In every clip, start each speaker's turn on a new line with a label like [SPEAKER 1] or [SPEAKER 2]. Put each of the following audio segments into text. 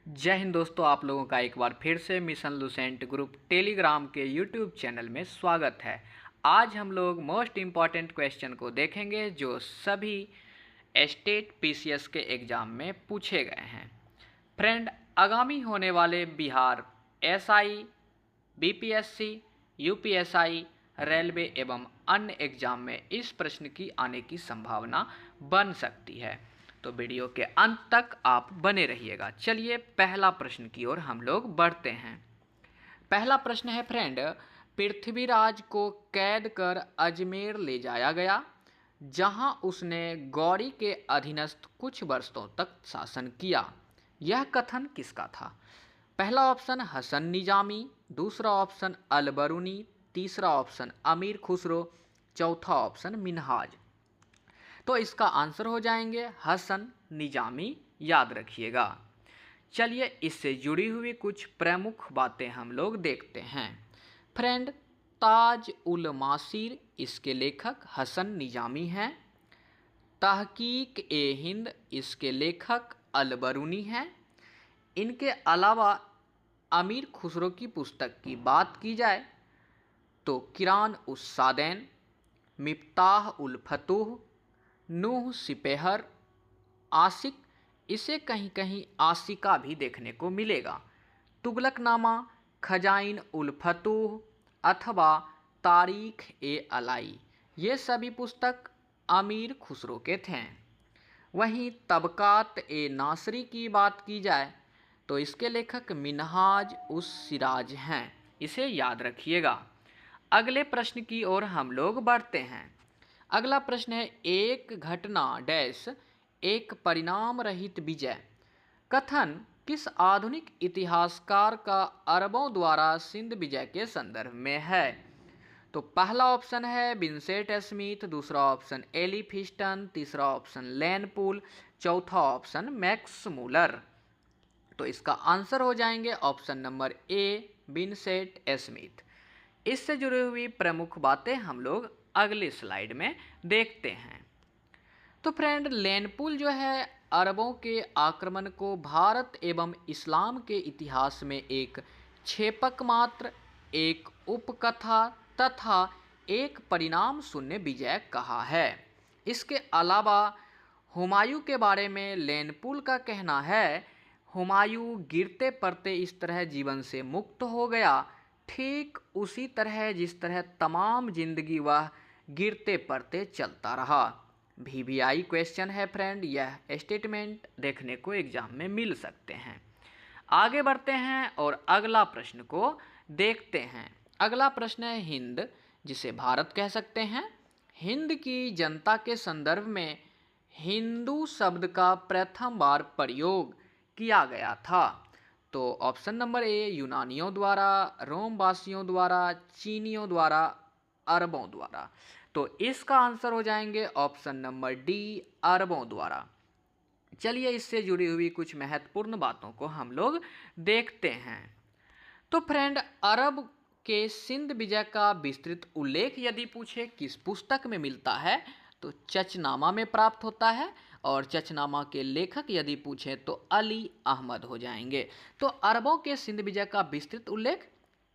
[SPEAKER 1] जय हिंद दोस्तों, आप लोगों का एक बार फिर से मिशन लुसेंट ग्रुप टेलीग्राम के यूट्यूब चैनल में स्वागत है। आज हम लोग मोस्ट इम्पॉर्टेंट क्वेश्चन को देखेंगे जो सभी स्टेट पीसीएस के एग्ज़ाम में पूछे गए हैं। फ्रेंड, आगामी होने वाले Bihar SI, BPSC, UPSI, railway एवं अन्य एग्ज़ाम में इस प्रश्न की आने की संभावना बन सकती है, तो वीडियो के अंत तक आप बने रहिएगा। चलिए पहला प्रश्न की ओर हम लोग बढ़ते हैं। पहला प्रश्न है फ्रेंड, पृथ्वीराज को कैद कर अजमेर ले जाया गया, जहां उसने गौरी के अधीनस्थ कुछ वर्षों तक शासन किया। यह कथन किसका था? पहला ऑप्शन हसन निजामी, दूसरा ऑप्शन अलबरूनी, तीसरा ऑप्शन अमीर खुसरो, चौथा ऑप्शन मिन्हाज। तो इसका आंसर हो जाएंगे हसन निजामी, याद रखिएगा। चलिए इससे जुड़ी हुई कुछ प्रमुख बातें हम लोग देखते हैं। फ्रेंड, ताज उल मासीर, इसके लेखक हसन निजामी हैं। तहकीक ए हिंद, इसके लेखक अलबरूनी हैं। इनके अलावा अमीर खुसरो की पुस्तक की बात की जाए तो किरान उस सादैन, मिफ्ताह उल फतूह, नूह सिपेहर, आशिक, इसे कहीं कहीं आशिका भी देखने को मिलेगा, तुगलकनामा, खजाइन उल फतूह अथवा तारीख ए अलाई, ये सभी पुस्तक अमीर खुसरो के थे। वहीं तबकात ए नासरी की बात की जाए तो इसके लेखक मिन्हाज उस सिराज हैं, इसे याद रखिएगा। अगले प्रश्न की ओर हम लोग बढ़ते हैं। अगला प्रश्न है, एक घटना डैश एक परिणाम रहित विजय कथन किस आधुनिक इतिहासकार का अरबों द्वारा सिंध विजय के संदर्भ में है? तो पहला ऑप्शन है विंसेंट स्मिथ, दूसरा ऑप्शन एली फिस्टन, तीसरा ऑप्शन लैनपूल, चौथा ऑप्शन मैक्स मूलर। तो इसका आंसर हो जाएंगे ऑप्शन नंबर ए विंसेंट स्मिथ। इससे जुड़ी हुई प्रमुख बातें हम लोग अगले स्लाइड में देखते हैं। तो फ्रेंड, लैनपूल जो है अरबों के आक्रमण को भारत एवं इस्लाम के इतिहास में एक छेपक मात्र, एक उपकथा तथा एक परिणाम शून्य विजय कहा है। इसके अलावा हुमायूं के बारे में लैनपूल का कहना है, हुमायूं गिरते पड़ते इस तरह जीवन से मुक्त हो गया, ठीक उसी तरह जिस तरह तमाम जिंदगी वह गिरते पड़ते चलता रहा। VVI क्वेश्चन है फ्रेंड, यह स्टेटमेंट देखने को एग्जाम में मिल सकते हैं। आगे बढ़ते हैं और अगला प्रश्न को देखते हैं। अगला प्रश्न है हिंद, जिसे भारत कह सकते हैं। हिंद की जनता के संदर्भ में हिंदू शब्द का प्रथम बार प्रयोग किया गया था। तो ऑप्शन नंबर ए यूनानियों द्वारा, रोमवासियों द्वारा, चीनियों द्वारा, अरबों द्वारा। तो इसका आंसर हो जाएंगे ऑप्शन नंबर डी, अरबों द्वारा। चलिए इससे जुड़ी हुई कुछ महत्वपूर्ण बातों को हम लोग देखते हैं। तो फ्रेंड, अरब के सिंध विजय का विस्तृत उल्लेख यदि पूछे किस पुस्तक में मिलता है तो चचनामा में प्राप्त होता है, और चचनामा के लेखक यदि पूछे तो अली अहमद हो जाएंगे। तो अरबों के सिंध विजय का विस्तृत उल्लेख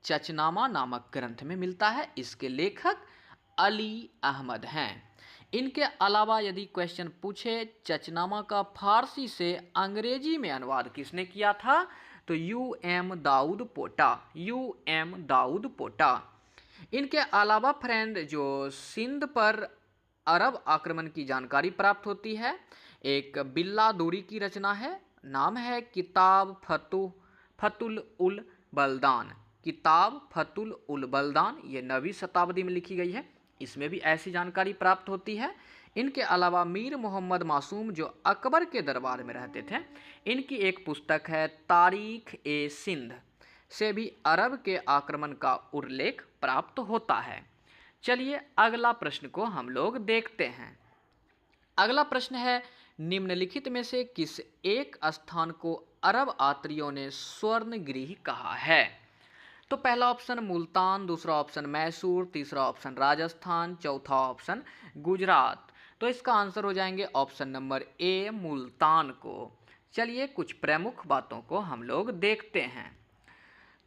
[SPEAKER 1] चचनामा नामक ग्रंथ में मिलता है, इसके लेखक अली अहमद हैं। इनके अलावा यदि क्वेश्चन पूछे चचनामा का फारसी से अंग्रेजी में अनुवाद किसने किया था तो UM दाऊद पोटा, UM दाऊद पोटा। इनके अलावा फ्रेंड, जो सिंध पर अरब आक्रमण की जानकारी प्राप्त होती है, एक बिल्ला दूरी की रचना है, नाम है किताब फतुल उल बलदान। किताब फतुल उल बलदान, ये 9वीं शताब्दी में लिखी गई है, इसमें भी ऐसी जानकारी प्राप्त होती है। इनके अलावा मीर मोहम्मद मासूम, जो अकबर के दरबार में रहते थे, इनकी एक पुस्तक है तारीख ए सिंध, से भी अरब के आक्रमण का उल्लेख प्राप्त होता है। चलिए अगला प्रश्न को हम लोग देखते हैं। अगला प्रश्न है, निम्नलिखित में से किस एक स्थान को अरब यात्रियों ने स्वर्णगृह कहा है? तो पहला ऑप्शन मुल्तान, दूसरा ऑप्शन मैसूर, तीसरा ऑप्शन राजस्थान, चौथा ऑप्शन गुजरात। तो इसका आंसर हो जाएंगे ऑप्शन नंबर ए मुल्तान को। चलिए कुछ प्रमुख बातों को हम लोग देखते हैं।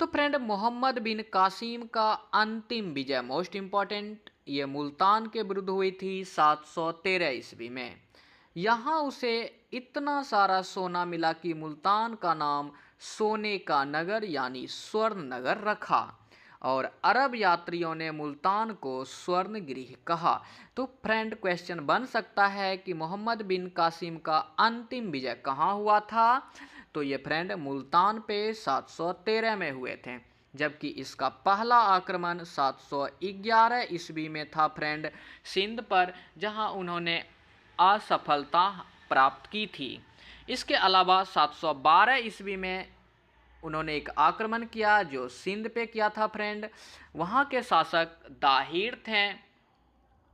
[SPEAKER 1] तो फ्रेंड, मोहम्मद बिन कासिम का अंतिम विजय मोस्ट इम्पॉर्टेंट, ये मुल्तान के विरुद्ध हुई थी 713 ईस्वी में। यहाँ उसे इतना सारा सोना मिला कि मुल्तान का नाम सोने का नगर यानी स्वर्ण नगर रखा, और अरब यात्रियों ने मुल्तान को स्वर्णगृह कहा। तो फ्रेंड, क्वेश्चन बन सकता है कि मोहम्मद बिन कासिम का अंतिम विजय कहाँ हुआ था? तो ये फ्रेंड मुल्तान पे 713 में हुए थे, जबकि इसका पहला आक्रमण 711 ईस्वी में था फ्रेंड, सिंध पर, जहां उन्होंने असफलता प्राप्त की थी। इसके अलावा 712 ईस्वी में उन्होंने एक आक्रमण किया जो सिंध पे किया था फ्रेंड। वहाँ के शासक दाहिर थे,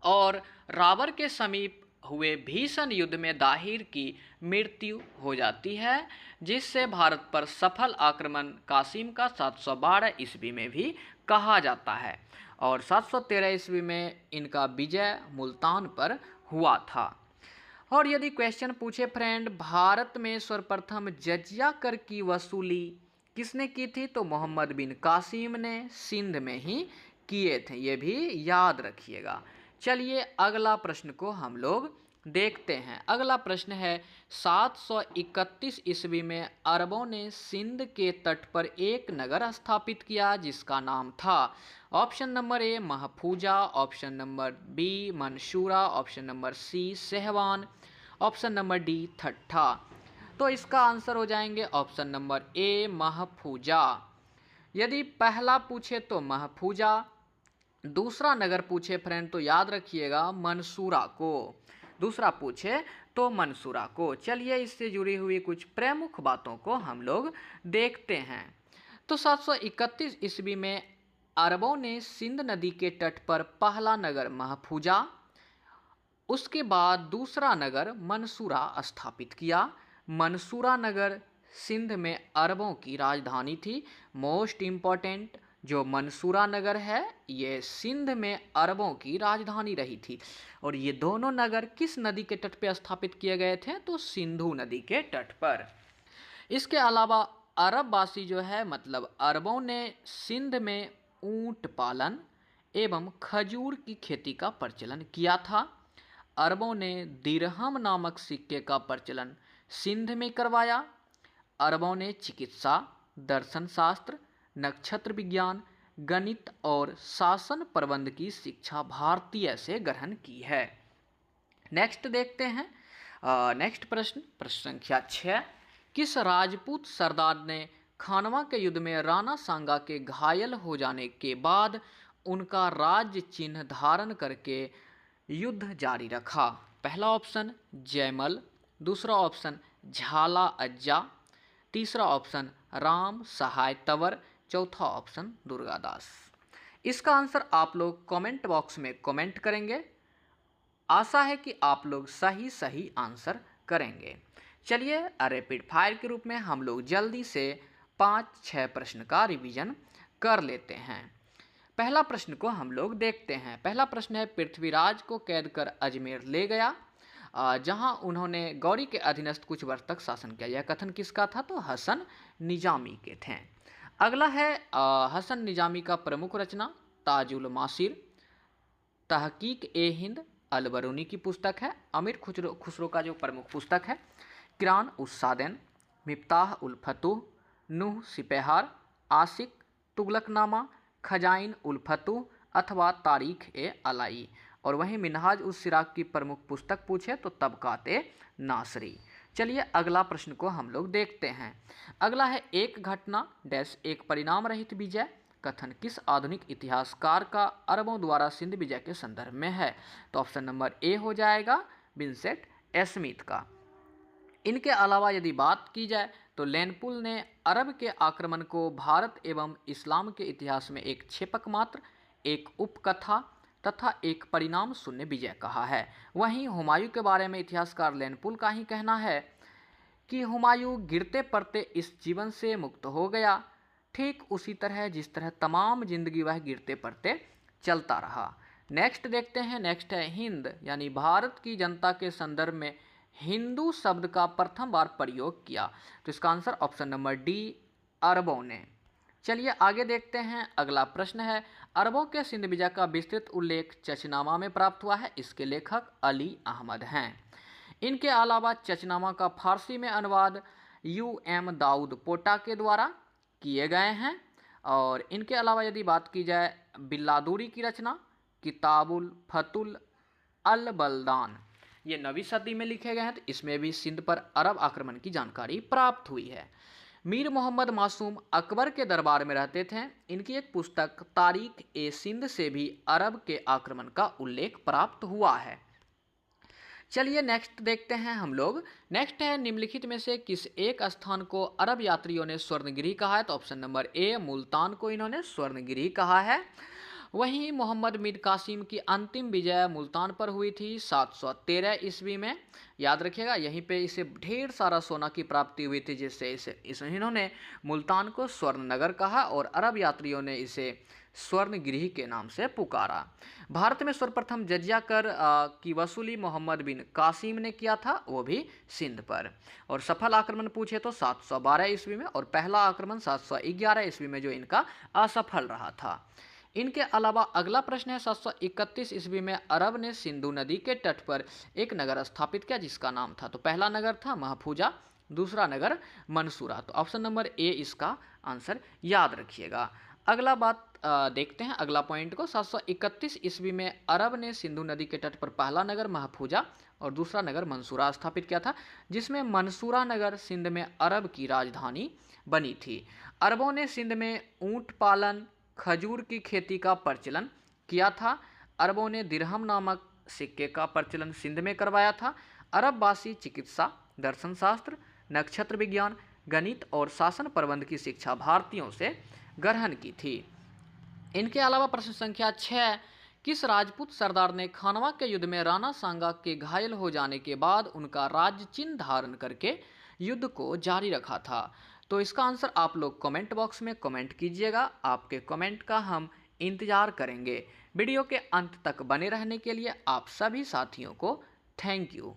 [SPEAKER 1] और रावर के समीप हुए भीषण युद्ध में दाहिर की मृत्यु हो जाती है, जिससे भारत पर सफल आक्रमण कासिम का 712 ईस्वी में भी कहा जाता है, और 713 ईस्वी में इनका विजय मुल्तान पर हुआ था। और यदि क्वेश्चन पूछे फ्रेंड, भारत में सर्वप्रथम जजिया कर की वसूली किसने की थी? तो मोहम्मद बिन कासिम ने सिंध में ही किए थे, ये भी याद रखिएगा। चलिए अगला प्रश्न को हम लोग देखते हैं। अगला प्रश्न है, 731 ईस्वी में अरबों ने सिंध के तट पर एक नगर स्थापित किया जिसका नाम था, option number A Mahfuza, option number B Mansura, option number C Sehwan, option number D Thatta. तो इसका आंसर हो जाएंगे ऑप्शन नंबर ए महफूजा। यदि पहला पूछे तो महफूजा, दूसरा नगर पूछे फ्रेंड तो याद रखिएगा मंसूरा को, दूसरा पूछे तो मंसूरा को। चलिए इससे जुड़ी हुई कुछ प्रमुख बातों को हम लोग देखते हैं। तो 731 ईस्वी में अरबों ने सिंध नदी के तट पर पहला नगर महफूजा, उसके बाद दूसरा नगर मंसूरा स्थापित किया। मंसूरा नगर सिंध में अरबों की राजधानी थी। मोस्ट इम्पॉर्टेंट, जो मंसूरा नगर है ये सिंध में अरबों की राजधानी रही थी, और ये दोनों नगर किस नदी के तट पर स्थापित किए गए थे? तो सिंधु नदी के तट पर। इसके अलावा अरबवासी जो है, मतलब अरबों ने सिंध में ऊंट पालन एवं खजूर की खेती का प्रचलन किया था। अरबों ने दिरहम नामक सिक्के का प्रचलन सिंध में करवाया। अरबों ने चिकित्सा, दर्शन शास्त्र, नक्षत्र विज्ञान, गणित और शासन प्रबंध की शिक्षा भारतीय से ग्रहण की है। नेक्स्ट देखते हैं। नेक्स्ट प्रश्न, प्रश्न संख्या 6, किस राजपूत सरदार ने खानवा के युद्ध में राणा सांगा के घायल हो जाने के बाद उनका राज्य चिन्ह धारण करके युद्ध जारी रखा? पहला ऑप्शन जयमल, दूसरा ऑप्शन झाला अज्जा, तीसरा ऑप्शन राम सहाय तंवर, चौथा ऑप्शन दुर्गादास। इसका आंसर आप लोग कमेंट बॉक्स में कमेंट करेंगे। आशा है कि आप लोग सही आंसर करेंगे। चलिए रैपिड फायर के रूप में हम लोग जल्दी से 5-6 प्रश्न का रिवीजन कर लेते हैं। पहला प्रश्न को हम लोग देखते हैं। पहला प्रश्न है, पृथ्वीराज को कैद कर अजमेर ले गया, जहां उन्होंने गौरी के अधीनस्थ कुछ वर्ष तक शासन किया। यह कथन किसका था? तो हसन निजामी के थे। अगला है हसन निजामी का प्रमुख रचना ताजुल मासिर, तहकीक ए हिंद अलबरूनी की पुस्तक है। अमीर खुसरो का जो प्रमुख पुस्तक है किरान उस सादैन, मिफ्ताह उल फतूह, नूह सिपहार, आशिक, तुगलकनामा, खजाइन उल फतूह अथवा तारीख ए अलाई। और वहीं मिनहाज उस सिराक की प्रमुख पुस्तक पूछे तो तबकात ए नासरी। चलिए अगला प्रश्न को हम लोग देखते हैं। अगला है, एक घटना डैश एक परिणाम रहित विजय कथन किस आधुनिक इतिहासकार का अरबों द्वारा सिंध विजय के संदर्भ में है? तो ऑप्शन नंबर ए हो जाएगा विंसेंट स्मिथ का। इनके अलावा यदि बात की जाए तो लेनपुल ने अरब के आक्रमण को भारत एवं इस्लाम के इतिहास में एक छेपक मात्र, एक उपकथा तथा एक परिणाम शून्य विजय कहा है। वहीं हुमायूं के बारे में इतिहासकार लेनपुल का ही कहना है कि हुमायूं गिरते पड़ते इस जीवन से मुक्त हो गया, ठीक उसी तरह जिस तरह तमाम जिंदगी वह गिरते पड़ते चलता रहा। नेक्स्ट देखते हैं। नेक्स्ट है हिंद यानी भारत की जनता के संदर्भ में हिंदू शब्द का प्रथम बार प्रयोग किया? तो इसका आंसर ऑप्शन नंबर डी, अरबों ने। चलिए आगे देखते हैं। अगला प्रश्न है, अरबों के सिंध विजय का विस्तृत उल्लेख चचनामा में प्राप्त हुआ है। इसके लेखक अली अहमद हैं। इनके अलावा चचनामा का फारसी में अनुवाद U.M. दाऊद पोटा के द्वारा किए गए हैं। और इनके अलावा यदि बात की जाए बिल्लादूरी की रचना किताबुल फतुल अल बलदान, ये 9वीं सदी में लिखे गए हैं। तो इसमें भी सिंध पर अरब आक्रमण की जानकारी प्राप्त हुई है। मीर मोहम्मद मासूम अकबर के दरबार में रहते थे। इनकी एक पुस्तक तारीख ए सिंध से भी अरब के आक्रमण का उल्लेख प्राप्त हुआ है। चलिए नेक्स्ट देखते हैं हम लोग। नेक्स्ट है, निम्नलिखित में से किस एक स्थान को अरब यात्रियों ने स्वर्णगिरी कहा है? तो ऑप्शन नंबर ए, मुल्तान को इन्होंने स्वर्णगिरी कहा है। वहीं मोहम्मद मीर कासिम की अंतिम विजय मुल्तान पर हुई थी 713 ईस्वी में। याद रखिएगा, यहीं पे इसे ढेर सारा सोना की प्राप्ति हुई थी, जिससे इन्होंने मुल्तान को स्वर्ण नगर कहा और अरब यात्रियों ने इसे स्वर्णगिरी के नाम से पुकारा। भारत में सर्वप्रथम जजिया कर की वसूली मोहम्मद बिन कासिम ने किया था, वो भी सिंध पर। और सफल आक्रमण पूछे तो 712 ईस्वी में, और पहला आक्रमण 711 ईस्वी में जो इनका असफल रहा था। इनके अलावा अगला प्रश्न है, 731 ईस्वी में अरब ने सिंधु नदी के तट पर एक नगर स्थापित किया, जिसका नाम था, तो पहला नगर था महफूजा, दूसरा नगर मंसूरा। तो ऑप्शन नंबर ए इसका आंसर याद रखिएगा। अगला बात देखते हैं, अगला पॉइंट को। 731 ईस्वी में अरब ने सिंधु नदी के तट पर पहला नगर महफूजा और दूसरा नगर मंसूरा स्थापित किया था, जिसमें मंसूरा नगर सिंध में अरब की राजधानी बनी थी। अरबों ने सिंध में ऊंट पालन, खजूर की खेती का प्रचलन किया था। अरबों ने दिरहम नामक सिक्के का प्रचलन सिंध में करवाया था। अरबवासी चिकित्सा, दर्शन शास्त्र, नक्षत्र विज्ञान, गणित और शासन प्रबंध की शिक्षा भारतीयों से ग्रहण की थी। इनके अलावा प्रश्न संख्या 6, किस राजपूत सरदार ने खानवा के युद्ध में राणा सांगा के घायल हो जाने के बाद उनका राज्य चिन्ह धारण करके युद्ध को जारी रखा था? तो इसका आंसर आप लोग कमेंट बॉक्स में कमेंट कीजिएगा। आपके कमेंट का हम इंतजार करेंगे। वीडियो के अंत तक बने रहने के लिए आप सभी साथियों को थैंक यू।